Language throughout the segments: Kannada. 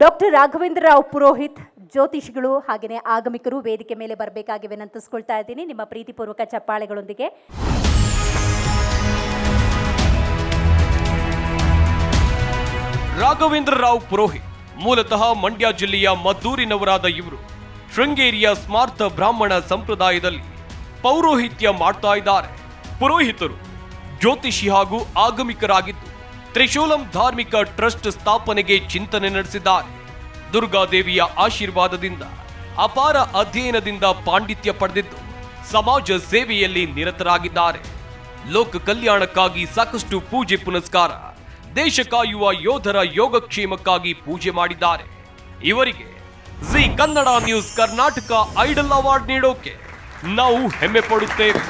ಡಾಕ್ಟರ್ ರಾಘವೇಂದ್ರ ರಾವ್ ಪುರೋಹಿತ್ ಜ್ಯೋತಿಷಿಗಳು ಹಾಗೆಯೇ ಆಗಮಿಕರು ವೇದಿಕೆ ಮೇಲೆ ಬರಬೇಕಾಗಿವೆ ವಿನಂತಿಸ್ಕೊಳ್ತಾ ಇದ್ದೀನಿ ನಿಮ್ಮ ಪ್ರೀತಿಪೂರ್ವಕ ಚಪ್ಪಾಳೆಗಳೊಂದಿಗೆ. ರಾಘವೇಂದ್ರ ರಾವ್ ಪುರೋಹಿತ್ ಮೂಲತಃ ಮಂಡ್ಯ ಜಿಲ್ಲೆಯ ಮದ್ದೂರಿನವರಾದ ಇವರು ಶೃಂಗೇರಿಯ ಸ್ಮಾರ್ಥ ಬ್ರಾಹ್ಮಣ ಸಂಪ್ರದಾಯದಲ್ಲಿ ಪೌರೋಹಿತ್ಯ ಮಾಡ್ತಾ ಇದ್ದಾರೆ. ಪುರೋಹಿತರು ಜ್ಯೋತಿಷಿ ಹಾಗೂ ಆಗಮಿಕರಾಗಿದ್ದು ತ್ರಿಶೂಲಂ ಧಾರ್ಮಿಕ ಟ್ರಸ್ಟ್ ಸ್ಥಾಪನೆಗೆ ಚಿಂತನೆ ನಡೆಸಿದ್ದಾರೆ. ದುರ್ಗಾದೇವಿಯ ಆಶೀರ್ವಾದದಿಂದ ಅಪಾರ ಅಧ್ಯಯನದಿಂದ ಪಾಂಡಿತ್ಯ ಪಡೆದಿದ್ದು ಸಮಾಜ ಸೇವೆಯಲ್ಲಿ ನಿರತರಾಗಿದ್ದಾರೆ. ಲೋಕ ಕಲ್ಯಾಣಕ್ಕಾಗಿ ಸಾಕಷ್ಟು ಪೂಜೆ ಪುನಸ್ಕಾರ, ದೇಶ ಕಾಯುವ ಯೋಧರ ಯೋಗಕ್ಷೇಮಕ್ಕಾಗಿ ಪೂಜೆ ಮಾಡಿದ್ದಾರೆ. ಇವರಿಗೆ Zee Kannada news Karnataka idol award ನೀಡೋಕೆ ನಾವು ಹೆಮ್ಮೆ ಪಡುತ್ತೇವೆ.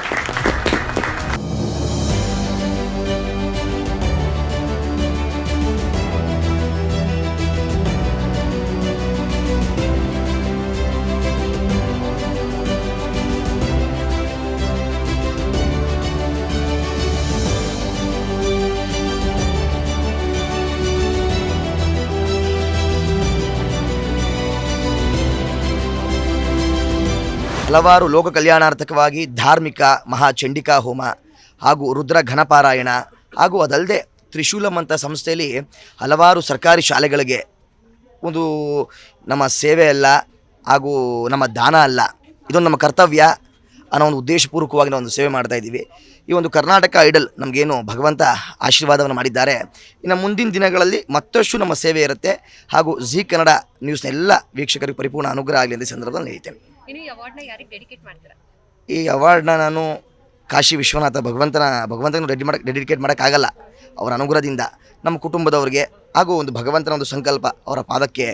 ಹಲವಾರು ಲೋಕ ಕಲ್ಯಾಣಾರ್ಥಕವಾಗಿ ಧಾರ್ಮಿಕ ಮಹಾಚಂಡಿಕಾ ಹೋಮ ಹಾಗೂ ರುದ್ರ ಘನಪಾರಾಯಣ ಹಾಗೂ ಅದಲ್ಲದೆ ತ್ರಿಶೂಲಂ ಅಂತ ಸಂಸ್ಥೆಯಲ್ಲಿ ಹಲವಾರು ಸರ್ಕಾರಿ ಶಾಲೆಗಳಿಗೆ ಒಂದು ನಮ್ಮ ಸೇವೆ ಅಲ್ಲ ಹಾಗೂ ನಮ್ಮ ದಾನ ಅಲ್ಲ, ಇದೊಂದು ನಮ್ಮ ಕರ್ತವ್ಯ ಅನ್ನೋ ಒಂದು ಉದ್ದೇಶಪೂರ್ವಕವಾಗಿ ನಾವು ಒಂದು ಸೇವೆ ಮಾಡ್ತಾ ಇದ್ದೀವಿ. ಈ ಒಂದು ಕರ್ನಾಟಕ ಐಡಲ್ ನಮಗೇನು ಭಗವಂತ ಆಶೀರ್ವಾದವನ್ನು ಮಾಡಿದ್ದಾರೆ. ಇನ್ನು ಮುಂದಿನ ದಿನಗಳಲ್ಲಿ ಮತ್ತಷ್ಟು ನಮ್ಮ ಸೇವೆ ಇರುತ್ತೆ ಹಾಗೂ ಜಿ ಕನ್ನಡ ನ್ಯೂಸ್ನ ಎಲ್ಲ ವೀಕ್ಷಕರಿಗೆ ಪರಿಪೂರ್ಣ ಅನುಗ್ರಹ ಆಗಲಿ ಅಂತ ಸಂದರ್ಭದಲ್ಲಿ ಹೇಳ್ತೇನೆ. ಈ ಅವಾರ್ಡ್ನ ನಾನು ಕಾಶಿ ವಿಶ್ವನಾಥ ಭಗವಂತನ ಡೆಡಿಕೇಟ್ ಮಾಡೋಕ್ಕಾಗಲ್ಲ. ಅವರ ಅನುಗ್ರಹದಿಂದ ನಮ್ಮ ಕುಟುಂಬದವ್ರಿಗೆ ಹಾಗೂ ಒಂದು ಭಗವಂತನ ಒಂದು ಸಂಕಲ್ಪ ಅವರ ಪಾದಕ್ಕೆ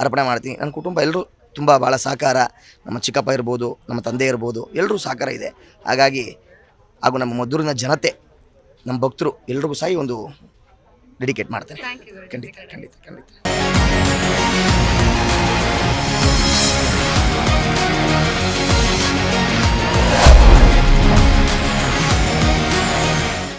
ಅರ್ಪಣೆ ಮಾಡ್ತೀನಿ. ನನ್ನ ಕುಟುಂಬ ಎಲ್ಲರೂ ತುಂಬ ಭಾಳ ಸಹಕಾರ, ನಮ್ಮ ಚಿಕ್ಕಪ್ಪ ಇರ್ಬೋದು, ನಮ್ಮ ತಂದೆ ಇರ್ಬೋದು, ಎಲ್ಲರೂ ಸಹಕಾರ ಇದೆ. ಹಾಗಾಗಿ ಹಾಗೂ ನಮ್ಮ ಮದ್ದೂರಿನ ಜನತೆ, ನಮ್ಮ ಭಕ್ತರು ಎಲ್ರಿಗೂ ಸಹ ಒಂದು ಡೆಡಿಕೇಟ್ ಮಾಡ್ತೇನೆ. ಖಂಡಿತ ಖಂಡಿತ ಖಂಡಿತ.